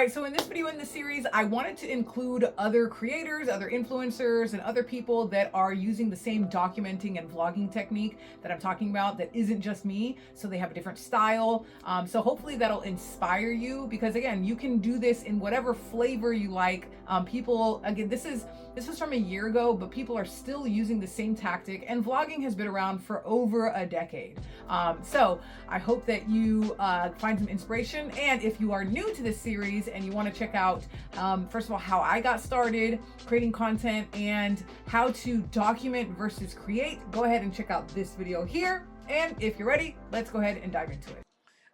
right, so in this video in this series, I wanted to include other creators, other influencers, and other people that are using the same documenting and vlogging technique that I'm talking about that isn't just me. So they have a different style. So hopefully that'll inspire you, because again, you can do this in whatever flavor you like. People, again, this was from a year ago, but people are still using the same tactic, and vlogging has been around for over a decade. So I hope that you find some inspiration. And if you are new to this series and you want to check out, first of all, how I got started creating content and how to document versus create, go ahead and check out this video here. And if you're ready, let's go ahead and dive into it.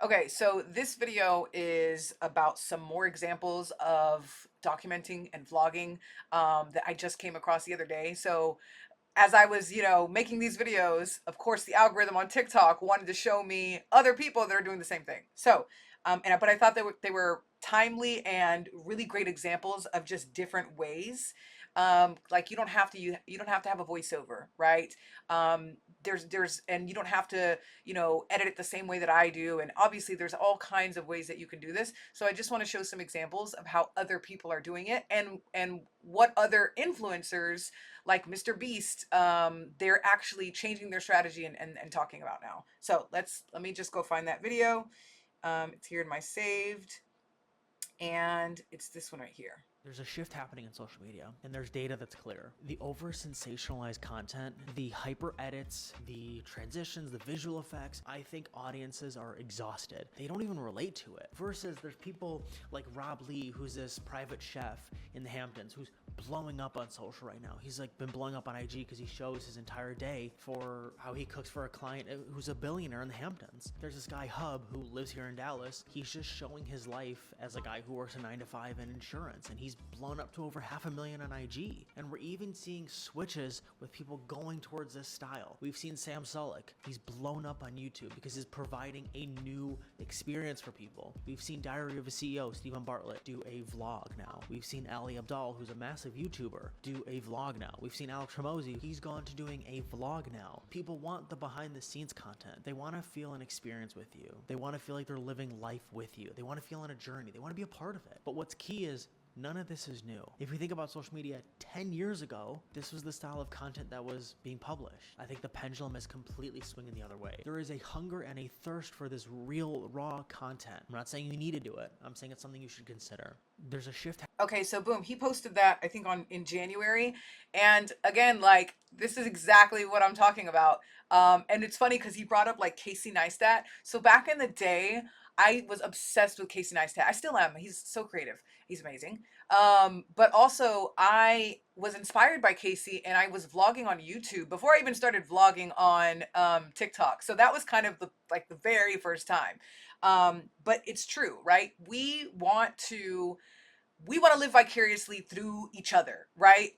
Okay, so this video is about some more examples of documenting and vlogging that I just came across the other day. So as I was, making these videos, of course, the algorithm on TikTok wanted to show me other people that are doing the same thing. So, but I thought they were timely and really great examples of just different ways. Like you don't have to have a voiceover, right? And you don't have to, edit it the same way that I do. And obviously there's all kinds of ways that you can do this. So I just want to show some examples of how other people are doing it, and what other influencers like Mr. Beast, they're actually changing their strategy and talking about now. So let me just go find that video. It's here in my saved, and it's this one right here. There's a shift happening in social media, and there's data that's clear. The over-sensationalized content, the hyper edits, the transitions, the visual effects, I think audiences are exhausted. They don't even relate to it. Versus there's people like Rob Lee, who's this private chef in the Hamptons, who's blowing up on social right now. He's like been blowing up on IG because he shows his entire day for how he cooks for a client who's a billionaire in the Hamptons. There's this guy Hub who lives here in Dallas. He's just showing his life as a guy who works a 9-to-5 in insurance, and he's blown up to over 500,000 on IG. And we're even seeing switches with people going towards this style. We've seen Sam Sulek. He's blown up on YouTube because he's providing a new experience for people. We've seen Diary of a CEO, Stephen Bartlett, do a vlog now. We've seen Ali Abdaal, who's a massive YouTuber, do a vlog now. We've seen Alex Ramosi. He's gone to doing a vlog now. People want the behind the scenes content. They want to feel an experience with you. They want to feel like they're living life with you. They want to feel on a journey. They want to be a part of it. But what's key is none of this is new. If we think about social media 10 years ago, this was the style of content that was being published. I think the pendulum is completely swinging the other way. There is a hunger and a thirst for this real, raw content. I'm not saying you need to do it. I'm saying it's something you should consider. There's a shift. Okay, so boom, he posted that, I think, in January. And again, like, this is exactly what I'm talking about. And it's funny because he brought up like Casey Neistat. So back in the day, I was obsessed with Casey Neistat. I still am. He's so creative. He's amazing. But also I was inspired by Casey, and I was vlogging on YouTube before I even started vlogging on TikTok. So that was kind of the very first time. But it's true, right? We want to live vicariously through each other, right?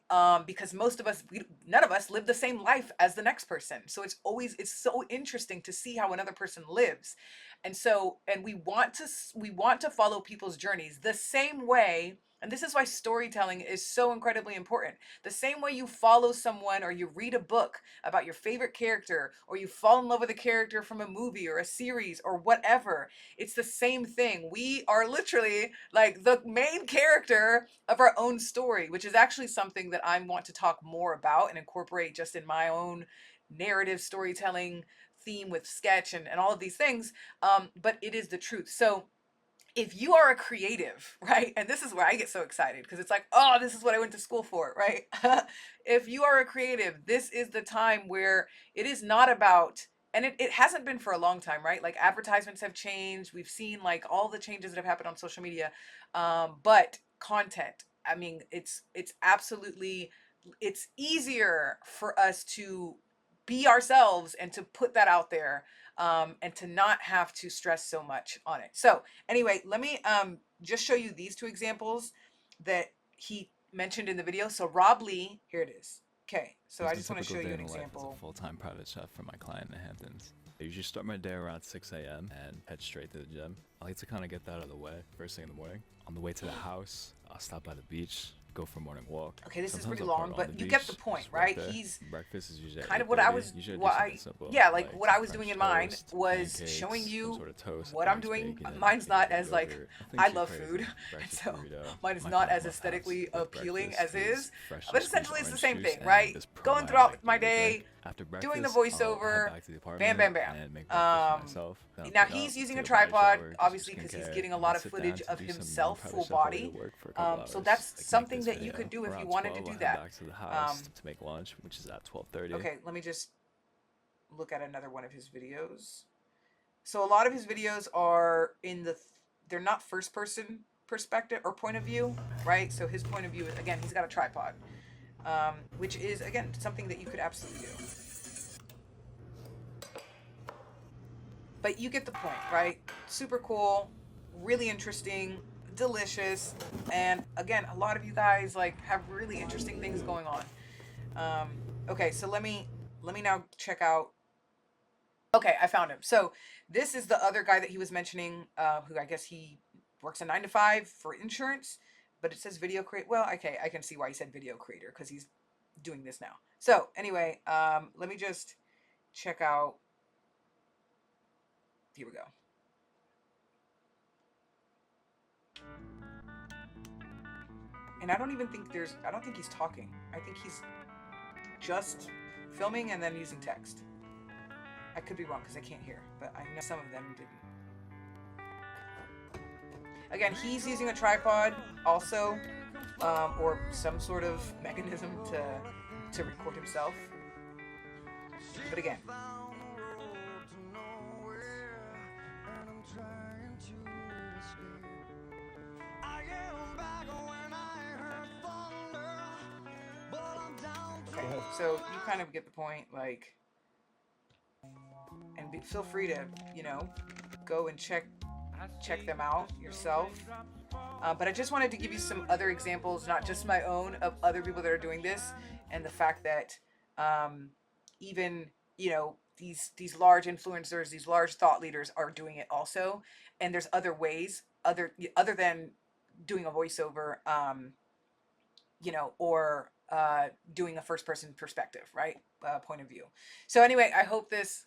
Because none of us live the same life as the next person. So it's so interesting to see how another person lives. And we want to follow people's journeys the same way. And this is why storytelling is so incredibly important. The same way you follow someone, or you read a book about your favorite character, or you fall in love with a character from a movie or a series or whatever, it's the same thing. We are literally like the main character of our own story, which is actually something that I want to talk more about and incorporate just in my own narrative storytelling theme with sketch and all of these things. But it is the truth. So if you are a creative, right? And this is where I get so excited, because it's like, oh, this is what I went to school for, right? If you are a creative, this is the time where it is not about, and it hasn't been for a long time, right? Like advertisements have changed. We've seen like all the changes that have happened on social media. But content, I mean, it's absolutely, it's easier for us to be ourselves and to put that out there, and to not have to stress so much on it. So anyway, let me just show you these two examples that he mentioned in the video. So Rob Lee, here it is. Okay, so I just want to show you an example. As a full-time private chef for my client in the Hamptons. I usually start my day around 6 a.m. and head straight to the gym. I like to kind of get that out of the way first thing in the morning. On the way to the house, I'll stop by the beach, go for a morning walk. Okay, this is Sometimes pretty I'll long, park on but the you get beach, the point, just walk right? there. He's Breakfast is usually at kind of what I 8:30. was, Usually I do what something I, simple, yeah, like like what some I was doing French in mine toast, was pancakes, showing some you sort of toast, what I'm eggs, doing. bacon, Mine's peanut not butter, as like, yogurt, nothing I too love crazy. food, and Breakfast so burrito. mine is My not kind as of must-haves aesthetically with appealing breakfast as is, freshly but squeezed essentially it's the orange same juice thing, and right? this Going probiotic throughout my yogurt drink. day, After doing the breakfast, I'll head voiceover, back to the bam, apartment bam, bam. and make breakfast for myself. Then I'll Now get up, he's using a take a body tripod, shower, do some obviously, because he's skincare, getting a and lot then of sit down footage to of do some himself, private full stuff related body. to work for a couple So hours. that's I can make something this that you video. could do if Around you wanted to 12, do I'll that. head back to the house to make lunch, which is at 12:30. Okay, let me just look at another one of his videos. So a lot of his videos are they're not first person perspective or point of view, right? So his point of view is, again, he's got a tripod, which is, again, something that you could absolutely do. But you get the point, right? Super cool, really interesting, delicious, and again, a lot of you guys like have really interesting things going on. Okay, so let me now check out. Okay, I found him. So this is the other guy that he was mentioning, who I guess he works a 9 to 5 for insurance, but it says video create. Well, okay, I can see why he said video creator, because he's doing this now. So anyway, let me just check out. Here we go. And I don't think he's talking. I think he's just filming and then using text. I could be wrong because I can't hear, but I know some of them didn't. Again, he's using a tripod also, or some sort of mechanism to record himself. But again, okay, so you kind of get the point, like, and feel free to, go and check them out yourself. But I just wanted to give you some other examples, not just my own, of other people that are doing this, and the fact that even, these large influencers, these large thought leaders are doing it also. And there's other ways, other than doing a voiceover, or doing a first person perspective, right? Point of view. So anyway, I hope this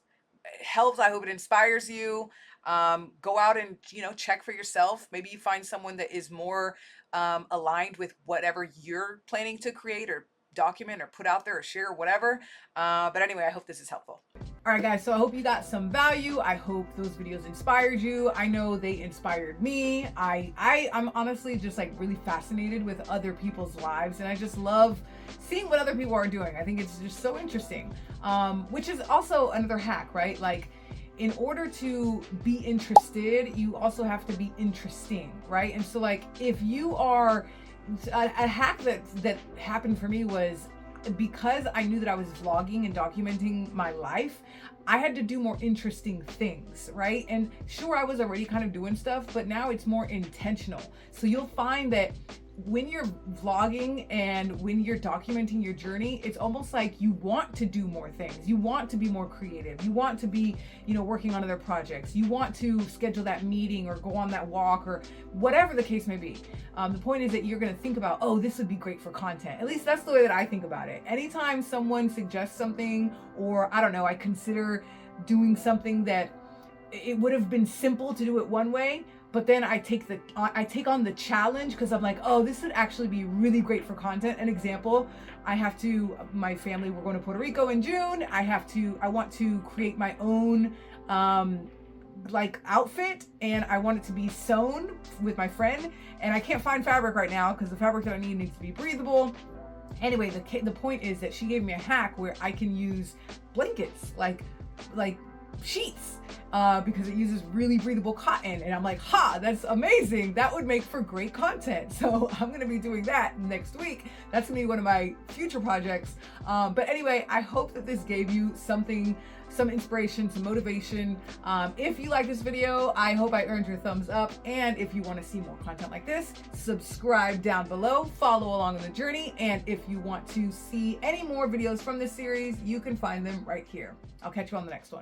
helps. I hope it inspires you. Go out and, check for yourself. Maybe you find someone that is more aligned with whatever you're planning to create or document or put out there or share or whatever. But anyway, I hope this is helpful. All right, guys, so I hope you got some value. I hope those videos inspired you. I know they inspired me. I'm honestly just like really fascinated with other people's lives, and I just love seeing what other people are doing. I think it's just so interesting, which is also another hack, right? Like, in order to be interested, you also have to be interesting, right? And so, like, if you are a hack that happened for me was, because I knew that I was vlogging and documenting my life, I had to do more interesting things, right? And sure, I was already kind of doing stuff, but now it's more intentional. So you'll find that when you're vlogging and when you're documenting your journey, it's almost like you want to do more things. You want to be more creative. You want to be, working on other projects. You want to schedule that meeting or go on that walk or whatever the case may be. The point is that you're going to think about, oh, this would be great for content. At least that's the way that I think about it. Anytime someone suggests something, or I don't know, I consider doing something that it would have been simple to do it one way, but then I take on the challenge because I'm like, oh, this would actually be really great for content. An example, my family, we're going to Puerto Rico in June. I want to create my own outfit, and I want it to be sewn with my friend, and I can't find fabric right now because the fabric that I need needs to be breathable. Anyway, the point is that she gave me a hack where I can use blankets, like sheets, because it uses really breathable cotton, and I'm like, that's amazing. That would make for great content. So I'm gonna be doing that next week. That's gonna be one of my future projects. But anyway, I hope that this gave you something, some inspiration, some motivation. If you like this video, I hope I earned your thumbs up. And if you want to see more content like this, subscribe down below, follow along on the journey. And if you want to see any more videos from this series, you can find them right here. I'll catch you on the next one.